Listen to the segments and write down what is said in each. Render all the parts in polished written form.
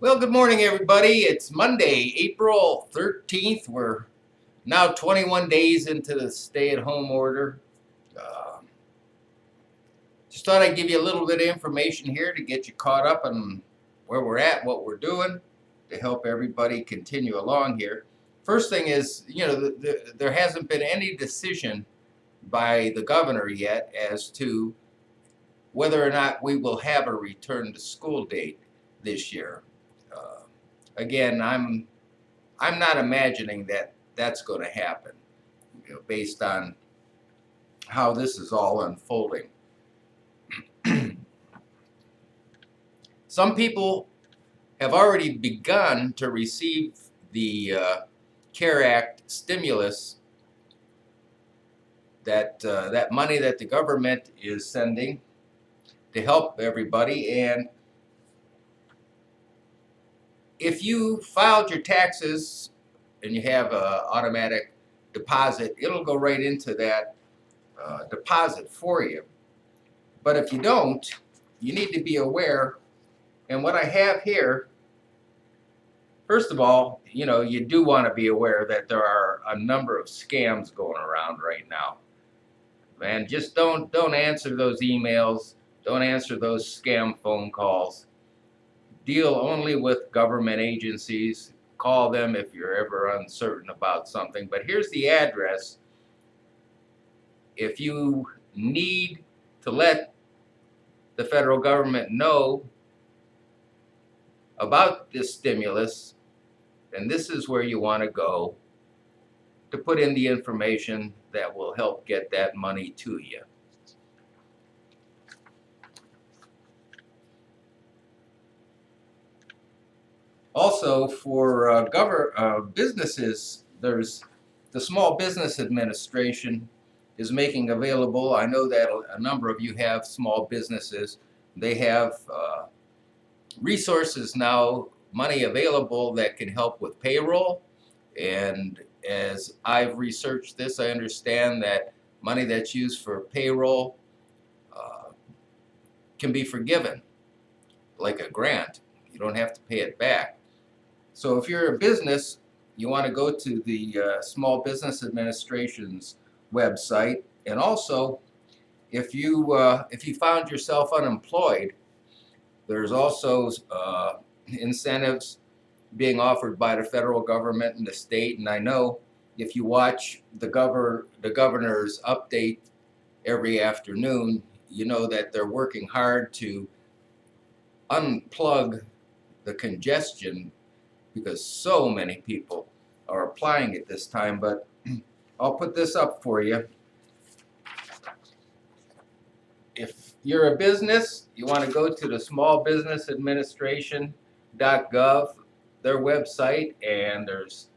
Well, good morning, everybody. It's Monday, April 13th. We're now 21 days into the stay-at-home order. Uh, just thought I'd give you a little bit of information here to get you caught up on where we're at, what we're doing, to help everybody continue along here. First thing is, there hasn't been any decision by the governor yet as to whether or not we will have a return to school date this year. Uh, Again, I'm not imagining that that's going to happen, based on how this is all unfolding. Some people have already begun to receive the CARE Act stimulus, that money that the government is sending to help everybody. And if you filed your taxes and you have an automatic deposit, it'll go right into that deposit for you. But if you don't, you need to be aware. And what I have here, first of all, you do want to be aware that there are a number of scams going around right now. And just don't answer those emails, don't answer those scam phone calls. Deal only with government agencies. Call them if you're ever uncertain about something. But here's the address. If you need to let the federal government know about this stimulus, then this is where you want to go to put in the information that will help get that money to you. Also, for businesses, there's the Small Business Administration is making available. I know that a number of you have small businesses. They have resources now, money available that can help with payroll. And as I've researched this, I understand that money that's used for payroll uh, can be forgiven, like a grant. You don't have to pay it back. So if you're a business, you want to go to the Small Business Administration's website. And also, if you found yourself unemployed, there's also incentives being offered by the federal government and the state. And I know if you watch the governor's update every afternoon, you know that they're working hard to unplug the congestion because so many people are applying at this time. But I'll put this up for you. If you're a business, you want to go to the smallbusinessadministration.gov, their website, and there's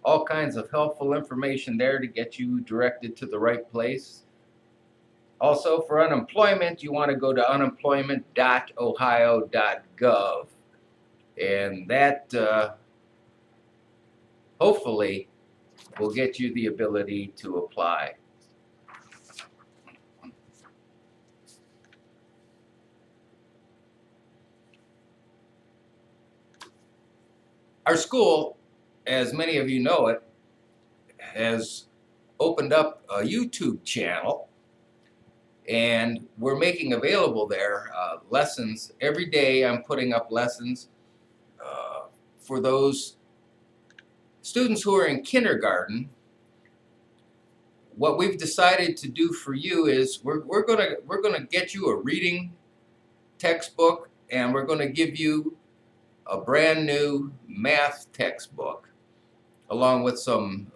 all kinds of helpful information there to get you directed to the right place. Also, for unemployment, you want to go to unemployment.ohio.gov, and that hopefully will get you the ability to apply. Our school, as many of you know it, has opened up a YouTube channel, and we're making available there lessons. Every day I'm putting up lessons for those students who are in kindergarten. What we've decided to do for you is we're gonna get you a reading textbook, and we're gonna give you a brand new math textbook along with some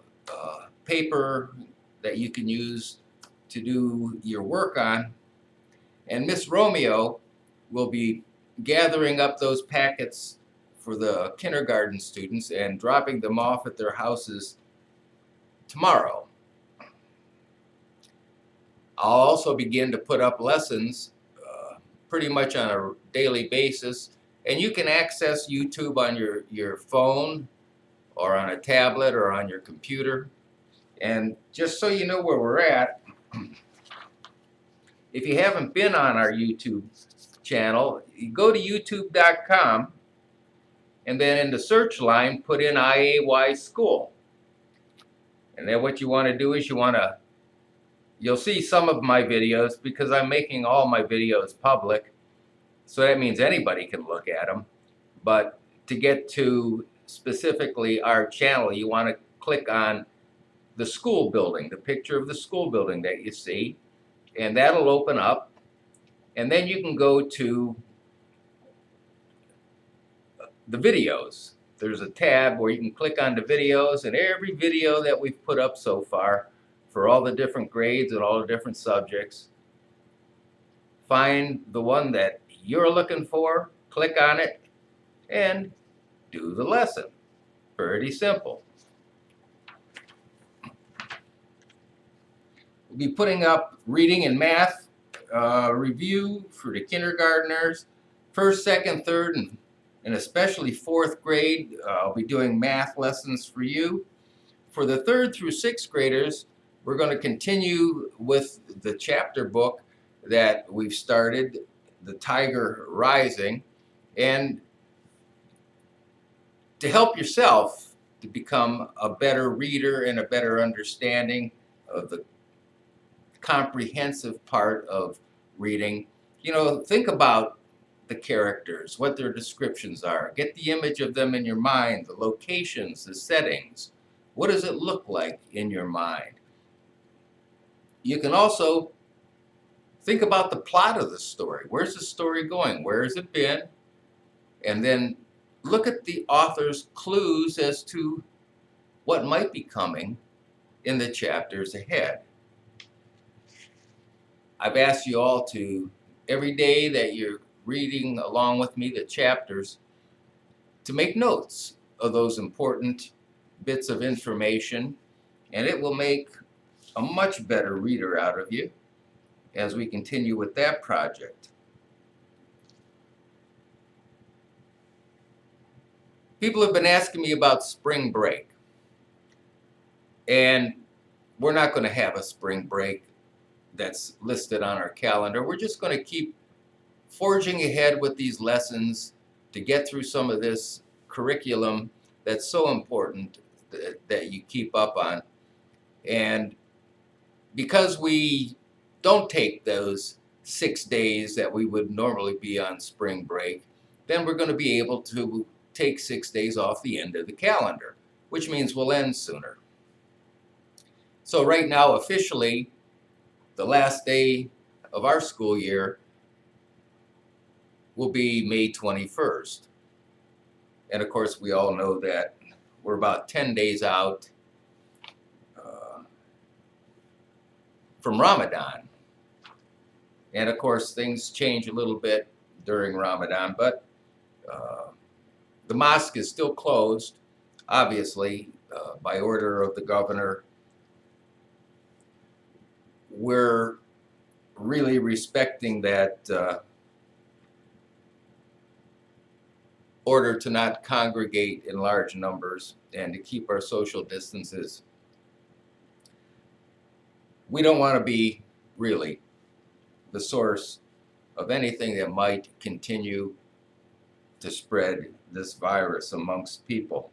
paper that you can use to do your work on. And Miss Romeo will be gathering up those packets for the kindergarten students and dropping them off at their houses tomorrow. I'll also begin to put up lessons pretty much on a daily basis. And you can access YouTube on your phone or on a tablet or on your computer. And just so you know where we're at, if you haven't been on our YouTube channel, you go to youtube.com and then in the search line, put in IAY School. And then what you want to do is you'll see some of my videos because I'm making all my videos public. So that means anybody can look at them. But to get to specifically our channel, you want to click on the school building, the picture of the school building that you see, and that'll open up. And then you can go to the videos. There's a tab where you can click on the videos, and every video that we've put up so far for all the different grades and all the different subjects, find the one that you're looking for, click on it, and do the lesson. Pretty simple. We'll be putting up reading and math review for the kindergartners, first, second, third, and especially fourth grade. I'll be doing math lessons for you. For the third through sixth graders, we're going to continue with the chapter book that we've started, The Tiger Rising, and to help yourself to become a better reader and a better understanding of the comprehensive part of reading. Think about the characters, what their descriptions are. Get the image of them in your mind, the locations, the settings. What does it look like in your mind? You can also think about the plot of the story. Where's the story going? Where has it been? And then look at the author's clues as to what might be coming in the chapters ahead. I've asked you all to, every day that you're reading along with me the chapters, to make notes of those important bits of information, and it will make a much better reader out of you as we continue with that project. People have been asking me about spring break, and we're not going to have a spring break that's listed on our calendar. We're just going to keep forging ahead with these lessons to get through some of this curriculum that's so important that you keep up on. And because we don't take those 6 days that we would normally be on spring break, then we're going to be able to take 6 days off the end of the calendar, which means we'll end sooner. So right now, officially, the last day of our school year will be May 21st. And of course, we all know that we're about 10 days out from Ramadan. And of course, things change a little bit during Ramadan, but the mosque is still closed, obviously, by order of the governor. We're really respecting that order to not congregate in large numbers and to keep our social distances. We don't want to be really the source of anything that might continue to spread this virus amongst people.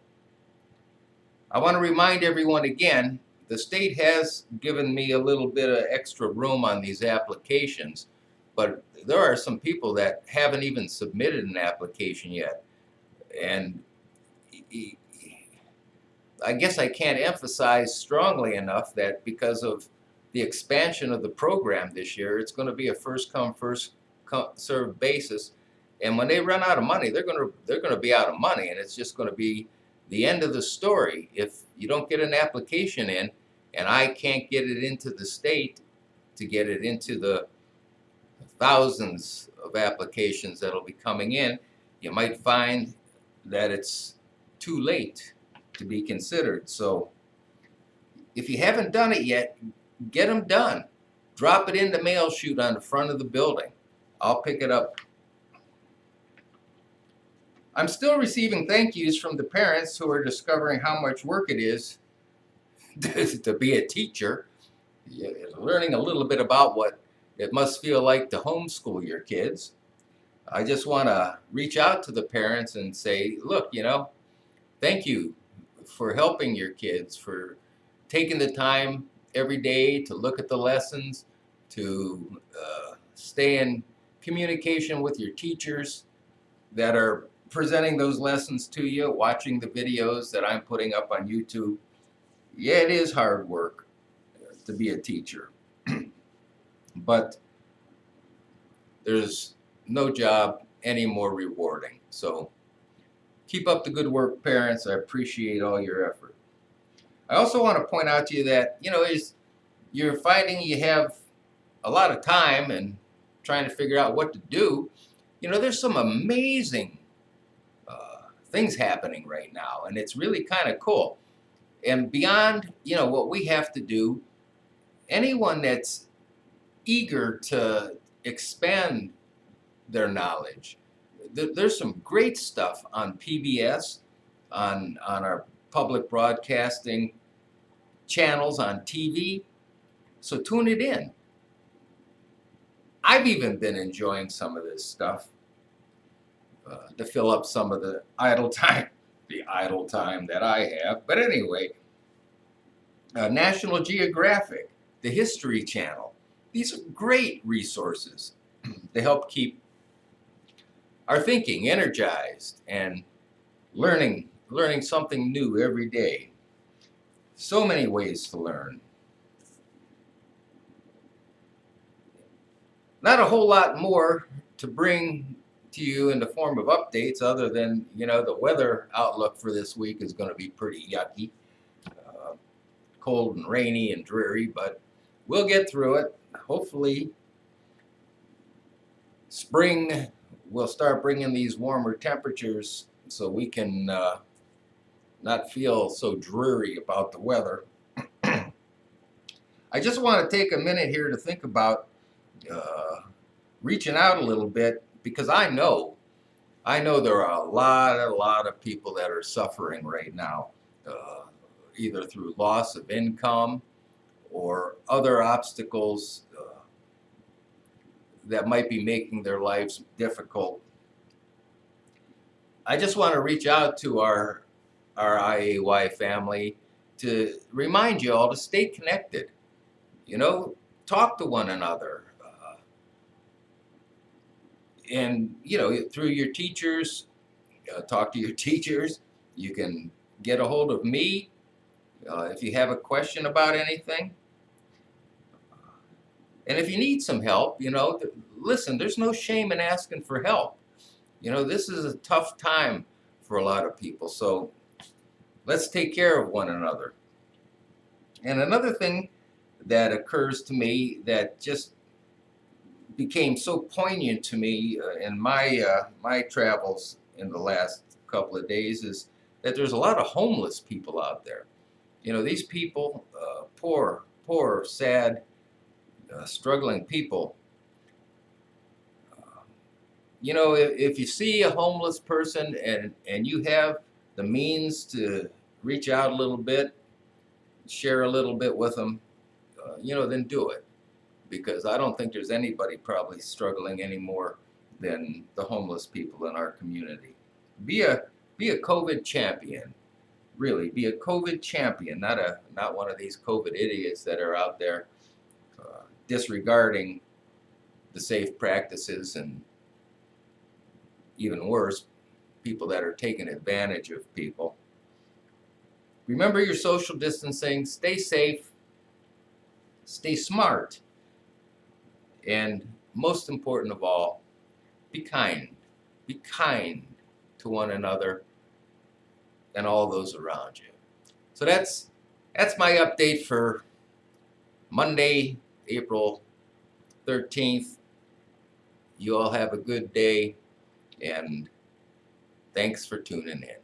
I want to remind everyone again, the state has given me a little bit of extra room on these applications, but there are some people that haven't even submitted an application yet. And I guess I can't emphasize strongly enough that because of the expansion of the program this year, it's going to be a first come, first served basis. And when they run out of money, they're going to be out of money, and it's just going to be the end of the story. If you don't get an application in, and I can't get it into the state to get it into the thousands of applications that'll be coming in, you might find that it's too late to be considered. So if you haven't done it yet, get them done. Drop it in the mail chute on the front of the building. I'll pick it up. I'm still receiving thank yous from the parents who are discovering how much work it is to be a teacher. You're learning a little bit about what it must feel like to homeschool your kids. I just want to reach out to the parents and say, look, thank you for helping your kids, for taking the time every day to look at the lessons, to stay in communication with your teachers that are presenting those lessons to you, watching the videos that I'm putting up on YouTube. Yeah, it is hard work to be a teacher, but there's no job any more rewarding. So keep up the good work, parents. I appreciate all your effort. I also want to point out to you that, as you're finding you have a lot of time and trying to figure out what to do, there's some amazing things happening right now, and it's really kind of cool. And beyond, what we have to do, anyone that's eager to expand their knowledge, there's some great stuff on PBS, on our public broadcasting channels, on TV. So tune it in. I've even been enjoying some of this stuff to fill up some of the idle time that I have. But anyway, National Geographic, the History Channel, these are great resources to help keep our thinking energized and learning something new every day. So many ways to learn. Not a whole lot more to bring to you in the form of updates other than, the weather outlook for this week is going to be pretty yucky. Cold and rainy and dreary, but we'll get through it. Hopefully, spring will start bringing these warmer temperatures so we can not feel so dreary about the weather. I just want to take a minute here to think about reaching out a little bit, because I know there are a lot of people that are suffering right now, either through loss of income or other obstacles that might be making their lives difficult. I just want to reach out to our IAY family to remind you all to stay connected. Talk to one another. And, through your teachers, talk to your teachers. You can get a hold of me if you have a question about anything. And if you need some help, listen, there's no shame in asking for help. This is a tough time for a lot of people. So let's take care of one another. And another thing that occurs to me that just became so poignant to me in my travels in the last couple of days is that there's a lot of homeless people out there. These people, poor, sad, struggling people. If you see a homeless person and you have the means to reach out a little bit, share a little bit with them, then do it. Because I don't think there's anybody probably struggling any more than the homeless people in our community. Be a COVID champion. Really, be a COVID champion, not one of these COVID idiots that are out there disregarding the safe practices, and even worse, people that are taking advantage of people. Remember your social distancing, stay safe, stay smart, and most important of all, be kind. Be kind to one another and all those around you. So that's my update for Monday, April 13th. You all have a good day, and thanks for tuning in.